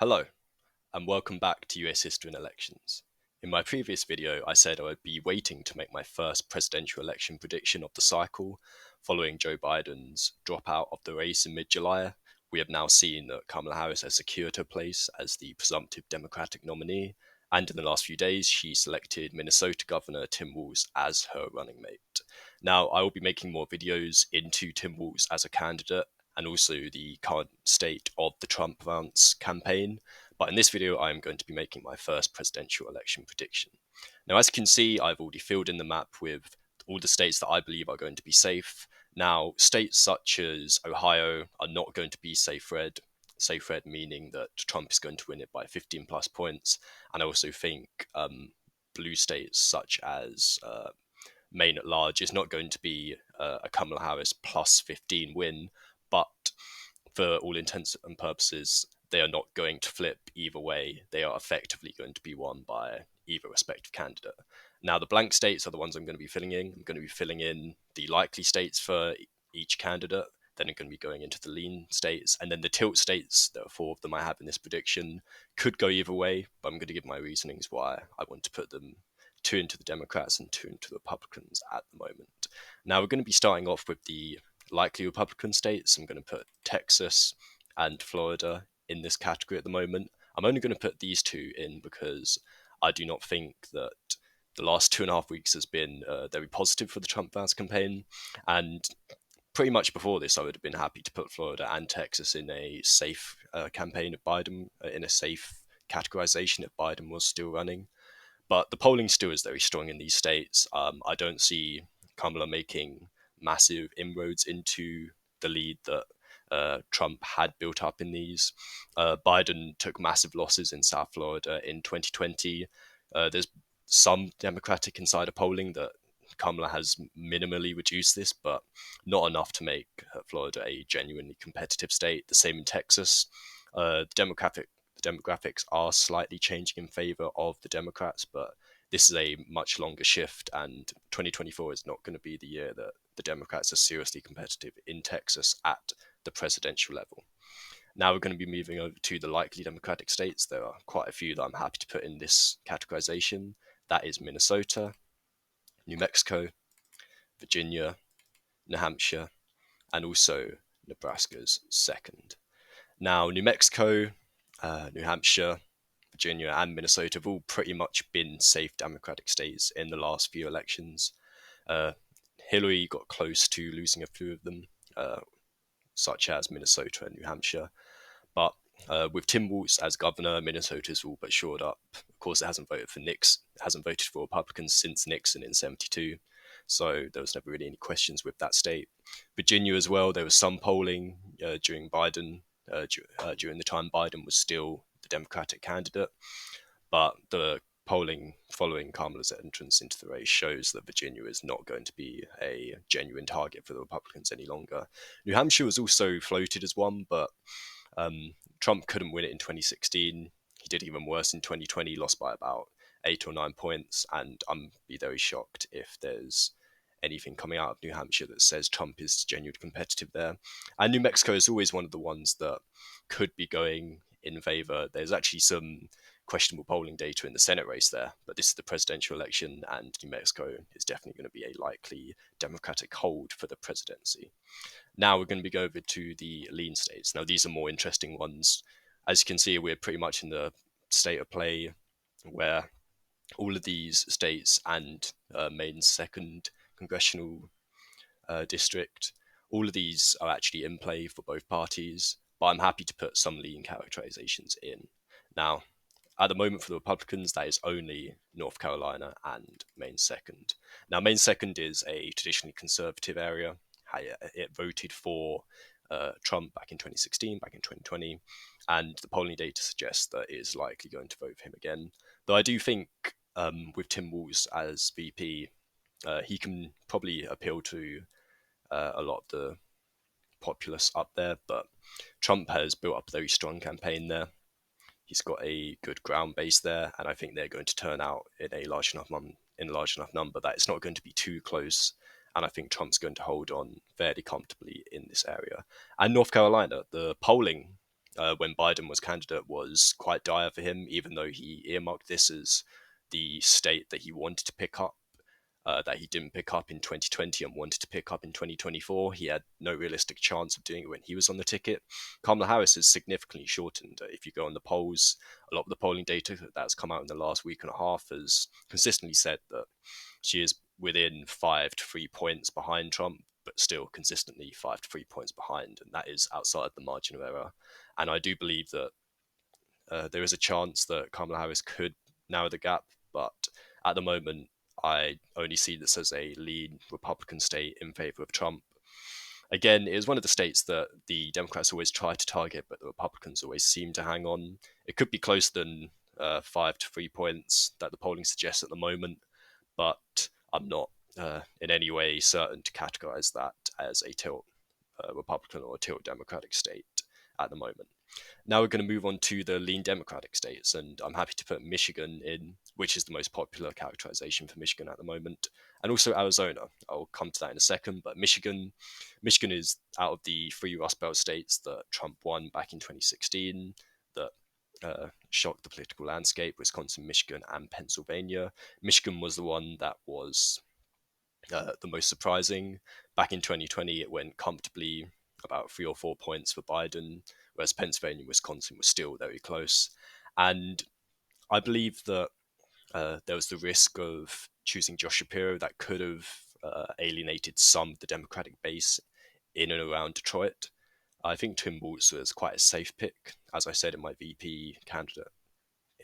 Hello, and welcome back to US History and Elections. In my previous video, I said I would be waiting to make my first presidential election prediction of the cycle following Joe Biden's dropout of the race in mid-July. We have now seen that Kamala Harris has secured her place as the presumptive Democratic nominee, and in the last few days, she selected Minnesota Governor Tim Walz as her running mate. Now, I will be making more videos into Tim Walz as a candidate and also the current state of the Trump advance campaign. But in this video, I am going to be making my first presidential election prediction. Now, as you can see, I've already filled in the map with all the states that I believe are going to be safe. Now, states such as Ohio are not going to be safe red. Safe red meaning that Trump is going to win it by 15 plus points. And I also think blue states such as Maine at large is not going to be a Kamala Harris plus 15 win, but for all intents and purposes, they are not going to flip either way. They are effectively going to be won by either respective candidate. Now, the blank states are the ones I'm going to be filling in. I'm going to be filling in the likely states for each candidate. Then I'm going to be going into the lean states. And then the tilt states, there are four of them I have in this prediction, could go either way, but I'm going to give my reasonings why I want to put them two into the Democrats and two into the Republicans at the moment. Now, we're going to be starting off with the likely Republican states. I'm going to put Texas and Florida in this category at the moment. I'm only going to put these two in because I do not think that the last 2.5 weeks has been very positive for the Trump advance campaign. And pretty much before this, I would have been happy to put Florida and Texas in a safe campaign of Biden, in a safe categorization if Biden was still running. But the polling still is very strong in these states. I don't see Kamala making massive inroads into the lead that Trump had built up in these. Biden took massive losses in South Florida in 2020. There's some Democratic insider polling that Kamala has minimally reduced this, but not enough to make Florida a genuinely competitive state. The same in Texas. The demographics are slightly changing in favor of the Democrats, but this is a much longer shift, and 2024 is not going to be the year that the Democrats are seriously competitive in Texas at the presidential level. Now we're going to be moving over to the likely Democratic states. There are quite a few that I'm happy to put in this categorization. That is Minnesota, New Mexico, Virginia, New Hampshire, and also Nebraska's second. Now, New Mexico, New Hampshire, Virginia, and Minnesota have all pretty much been safe Democratic states in the last few elections. Hillary got close to losing a few of them, such as Minnesota and New Hampshire. But with Tim Walz as governor, Minnesota's all but shored up. Of course, it hasn't voted for Nixon, hasn't voted for Republicans since Nixon in '72. So there was never really any questions with that state. Virginia as well, there was some polling during Biden, during the time Biden was still the Democratic candidate. But the polling following Kamala's entrance into the race shows that Virginia is not going to be a genuine target for the Republicans any longer. New Hampshire was also floated as one, but Trump couldn't win it in 2016. He did even worse in 2020, lost by about 8 or 9 points, and I'm be very shocked if there's anything coming out of New Hampshire that says Trump is genuinely competitive there. And New Mexico is always one of the ones that could be going in favor. There's actually some questionable polling data in the Senate race there, but this is the presidential election, and New Mexico is definitely going to be a likely Democratic hold for the presidency. Now we're going to be going over to the lean states. Now these are more interesting ones. As you can see, we're pretty much in the state of play where all of these states and Maine's second congressional district, all of these are actually in play for both parties, but I'm happy to put some lean characterizations in. Now, at the moment for the Republicans, that is only North Carolina and Maine second. Now, Maine second is a traditionally conservative area. It voted for Trump back in 2016, back in 2020, and the polling data suggests that it is likely going to vote for him again. Though I do think with Tim Walz as VP, he can probably appeal to a lot of the populace up there, but Trump has built up a very strong campaign there. He's got a good ground base there, and I think they're going to turn out in a large enough number that it's not going to be too close. And I think Trump's going to hold on fairly comfortably in this area. And North Carolina, the polling when Biden was candidate was quite dire for him, even though he earmarked this as the state that he wanted to pick up, that he didn't pick up in 2020 and wanted to pick up in 2024. He had no realistic chance of doing it when he was on the ticket. Kamala Harris has significantly shortened. If you go on the polls, a lot of the polling data that's come out in the last week and a half has consistently said that she is within 5 to 3 points behind Trump, but still consistently 5 to 3 points behind, and that is outside the margin of error. And I do believe that there is a chance that Kamala Harris could narrow the gap, but at the moment, I only see this as a lean Republican state in favor of Trump. Again, it is one of the states that the Democrats always try to target, but the Republicans always seem to hang on. It could be closer than 5 to 3 points that the polling suggests at the moment, but I'm not in any way certain to categorize that as a tilt Republican or a tilt Democratic state at the moment. Now we're going to move on to the lean Democratic states, and I'm happy to put Michigan in, which is the most popular characterization for Michigan at the moment, and also Arizona. I'll come to that in a second, but Michigan is out of the three Rust Belt states that Trump won back in 2016, that shocked the political landscape: Wisconsin, Michigan, and Pennsylvania. Michigan was the one that was the most surprising. Back in 2020, it went comfortably about 3 or 4 points for Biden, whereas Pennsylvania and Wisconsin were still very close. And I believe that there was the risk of choosing Josh Shapiro that could have alienated some of the Democratic base in and around Detroit. I think Tim Walz was quite a safe pick. As I said in my VP candidate,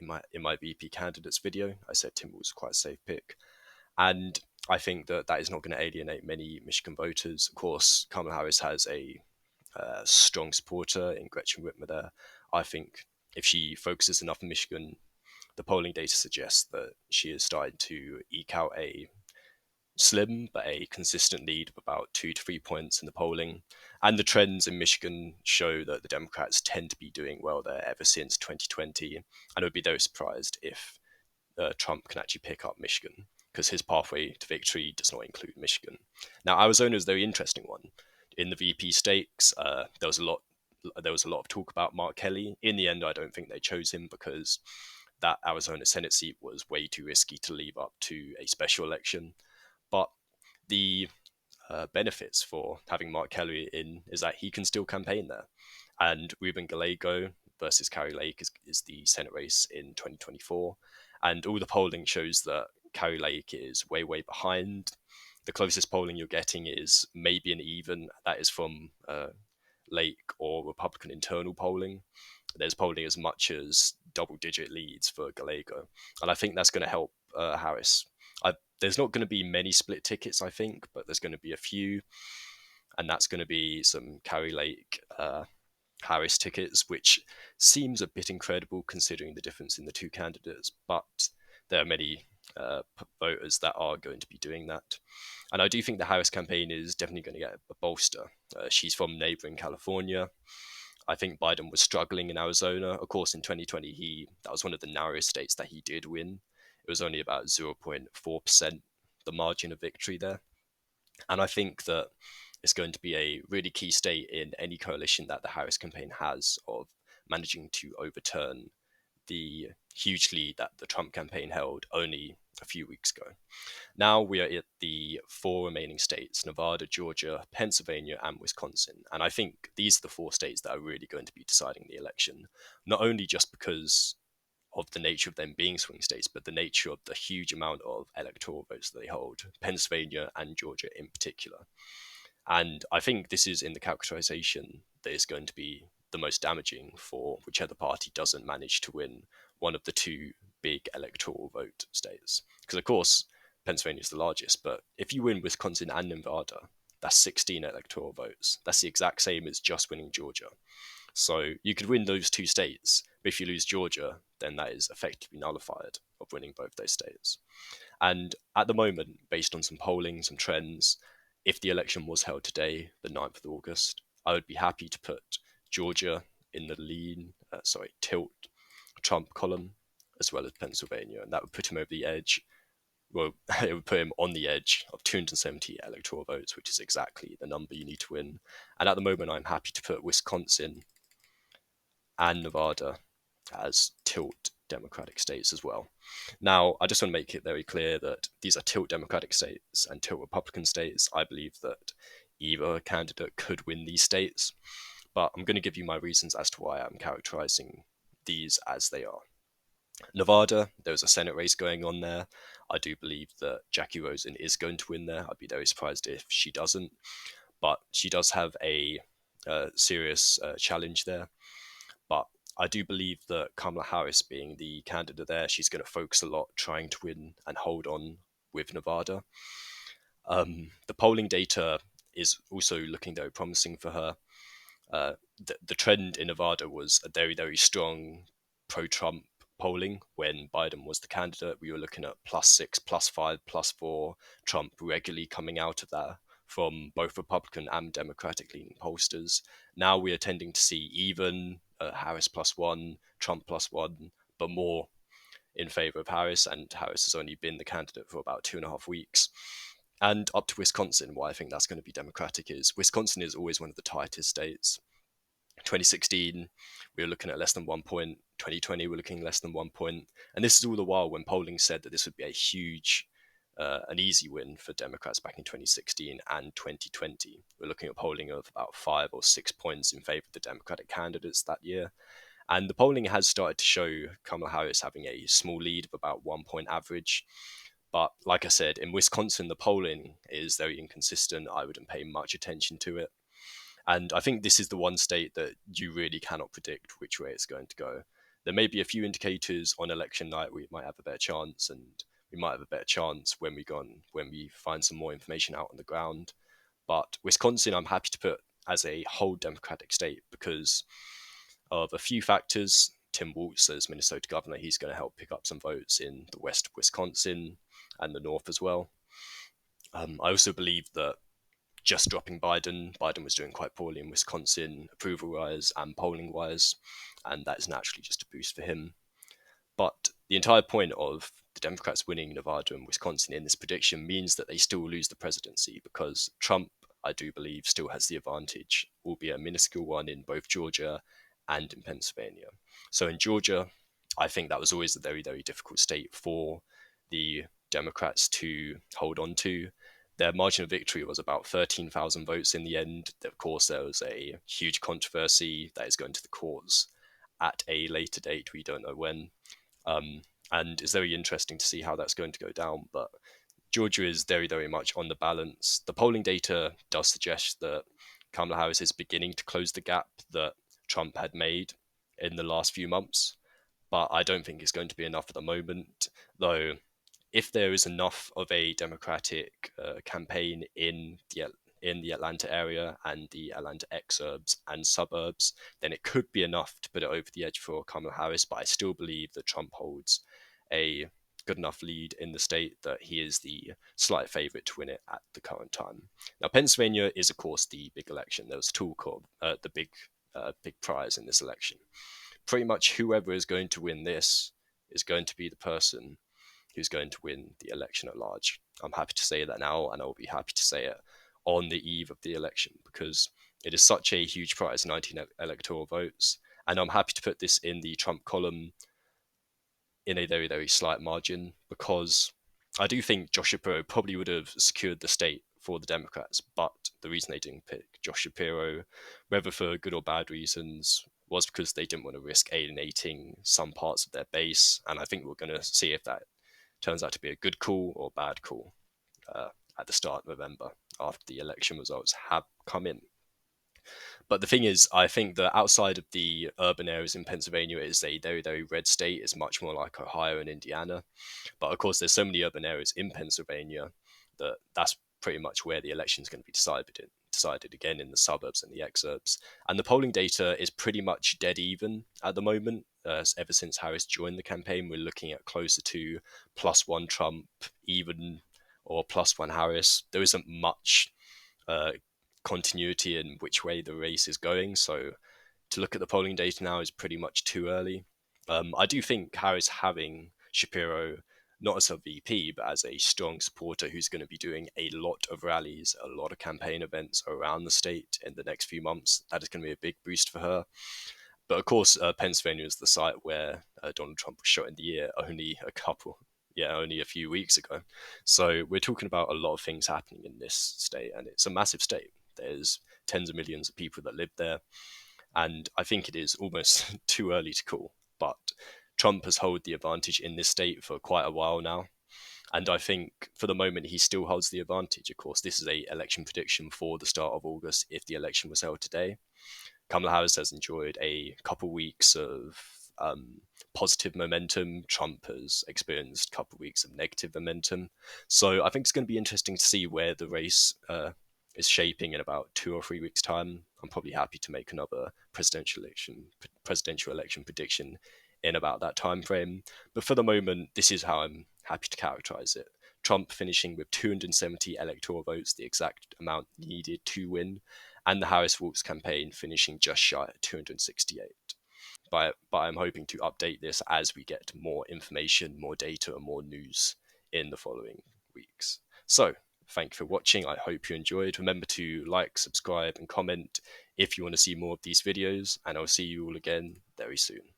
in my VP candidates video, I said Tim Walz was quite a safe pick. And I think that is not going to alienate many Michigan voters. Of course, Kamala Harris has a strong supporter in Gretchen Whitmer there. I think if she focuses enough in Michigan, the polling data suggests that she is starting to eke out a slim but a consistent lead of about 2 to 3 points in the polling. And the trends in Michigan show that the Democrats tend to be doing well there ever since 2020. And I would be very surprised if Trump can actually pick up Michigan, because his pathway to victory does not include Michigan. Now, Arizona is a very interesting one. In the VP stakes, there was a lot of talk about Mark Kelly. In the end, I don't think they chose him because that Arizona Senate seat was way too risky to leave up to a special election. But the benefits for having Mark Kelly in is that he can still campaign there. And Ruben Gallego versus Kari Lake is the Senate race in 2024. And all the polling shows that Kari Lake is way, way behind. The closest polling you're getting is maybe an even. That is from Lake or Republican internal polling. There's polling as much as double-digit leads for Gallego. And I think that's going to help Harris. There's not going to be many split tickets, I think, but there's going to be a few. And that's going to be some Kari Lake Harris tickets, which seems a bit incredible considering the difference in the two candidates. But there are many voters that are going to be doing that. And I do think the Harris campaign is definitely going to get a bolster. She's from neighboring California. I think Biden was struggling in Arizona. Of course, in 2020, that was one of the narrowest states that he did win. It was only about 0.4%, the margin of victory there. And I think that it's going to be a really key state in any coalition that the Harris campaign has of managing to overturn the huge lead that the Trump campaign held only a few weeks ago. Now we are at the four remaining states: Nevada, Georgia, Pennsylvania, and Wisconsin. And I think these are the four states that are really going to be deciding the election, not only just because of the nature of them being swing states, but the nature of the huge amount of electoral votes that they hold, Pennsylvania and Georgia in particular. And I think this is in the characterization that is going to be the most damaging for whichever party doesn't manage to win one of the two big electoral vote states. Because, of course, Pennsylvania is the largest, but if you win Wisconsin and Nevada, that's 16 electoral votes. That's the exact same as just winning Georgia. So you could win those two states, but if you lose Georgia, then that is effectively nullified of winning both those states. And at the moment, based on some polling, some trends, if the election was held today, the 9th of August, I would be happy to put Georgia in the tilt Trump column, as well as Pennsylvania. And that would put him over the edge. Well, it would put him on the edge of 270 electoral votes, which is exactly the number you need to win. And at the moment, I'm happy to put Wisconsin and Nevada as tilt Democratic states as well. Now, I just want to make it very clear that these are tilt Democratic states and tilt Republican states. I believe that either candidate could win these states, but I'm going to give you my reasons as to why I'm characterizing these as they are. Nevada, there's a Senate race going on there. I do believe that Jackie Rosen is going to win there. I'd be very surprised if she doesn't, but she does have a serious challenge there. But I do believe that Kamala Harris, being the candidate there, she's going to focus a lot trying to win and hold on with Nevada. The polling data is also looking very promising for her. The trend in Nevada was a very, very strong pro-Trump polling when Biden was the candidate. We were looking at +6, +5, +4, Trump regularly coming out of that from both Republican and Democratic leaning pollsters. Now we are tending to see even Harris +1, Trump +1, but more in favor of Harris, and Harris has only been the candidate for about 2.5 weeks. And up to Wisconsin, why I think that's going to be Democratic is Wisconsin is always one of the tightest states. 2016, we were looking at less than 1 point. 2020, we're looking less than 1 point. And this is all the while when polling said that this would be a huge, an easy win for Democrats back in 2016 and 2020. We're looking at polling of about 5 or 6 points in favor of the Democratic candidates that year. And the polling has started to show Kamala Harris having a small lead of about 1 point average. But like I said, in Wisconsin, the polling is very inconsistent. I wouldn't pay much attention to it. And I think this is the one state that you really cannot predict which way it's going to go. There may be a few indicators on election night where we might have a better chance, and we might have a better chance when we find some more information out on the ground. But Wisconsin, I'm happy to put as a whole Democratic state because of a few factors. Tim Walz, as Minnesota governor, he's going to help pick up some votes in the west of Wisconsin and the north as well. I also believe that just dropping Biden was doing quite poorly in Wisconsin, approval-wise and polling-wise, and that is naturally just a boost for him. But the entire point of the Democrats winning Nevada and Wisconsin in this prediction means that they still lose the presidency because Trump, I do believe, still has the advantage, albeit a minuscule one in both Georgia and in Pennsylvania. So in Georgia, I think that was always a very, very difficult state for the Democrats to hold on to. Their margin of victory was about 13,000 votes in the end. Of course, there was a huge controversy that is going to the courts at a later date. We don't know when. And it's very interesting to see how that's going to go down. But Georgia is very, very much on the balance. The polling data does suggest that Kamala Harris is beginning to close the gap that Trump had made in the last few months. But I don't think it's going to be enough at the moment, though. If there is enough of a Democratic campaign in the Atlanta area and the Atlanta exurbs and suburbs, then it could be enough to put it over the edge for Kamala Harris. But I still believe that Trump holds a good enough lead in the state that he is the slight favorite to win it at the current time. Now, Pennsylvania is, of course, the big election. There was talk of the big prize in this election. Pretty much whoever is going to win this is going to be the person who's going to win the election at large. I'm happy to say that now, and I'll be happy to say it on the eve of the election because it is such a huge prize, 19 electoral votes. And I'm happy to put this in the Trump column in a very, very slight margin because I do think Josh Shapiro probably would have secured the state for the Democrats, but the reason they didn't pick Josh Shapiro, whether for good or bad reasons, was because they didn't want to risk alienating some parts of their base. And I think we're going to see if that turns out to be a good call or bad call at the start of November after the election results have come in. But the thing is, I think that outside of the urban areas in Pennsylvania, it is a very, very red state. It's much more like Ohio and Indiana. But of course, there's so many urban areas in Pennsylvania that that's pretty much where the election is going to be decided again in the suburbs and the exurbs. And the polling data is pretty much dead even at the moment. Ever since Harris joined the campaign, we're looking at closer to +1 Trump, even, or +1 Harris. There isn't much continuity in which way the race is going. So to look at the polling data now is pretty much too early. I do think Harris having Shapiro not as a VP, but as a strong supporter who's going to be doing a lot of rallies, a lot of campaign events around the state in the next few months, that is going to be a big boost for her. But of course, Pennsylvania is the site where Donald Trump was shot in the ear only a few weeks ago. So we're talking about a lot of things happening in this state, and it's a massive state. There's tens of millions of people that live there, and I think it is almost too early to call. But Trump has held the advantage in this state for quite a while now, and I think for the moment he still holds the advantage. Of course, this is a election prediction for the start of August if the election was held today. Kamala Harris has enjoyed a couple weeks of positive momentum. Trump has experienced a couple weeks of negative momentum. So I think it's going to be interesting to see where the race is shaping in about 2 or 3 weeks' time. I'm probably happy to make another presidential election prediction in about that time frame. But for the moment, this is how I'm happy to characterize it. Trump finishing with 270 electoral votes, the exact amount needed to win, and the Harris-Wilks campaign finishing just shy at 268. But I'm hoping to update this as we get more information, more data, and more news in the following weeks. So, thank you for watching. I hope you enjoyed. Remember to like, subscribe, and comment if you want to see more of these videos, and I'll see you all again very soon.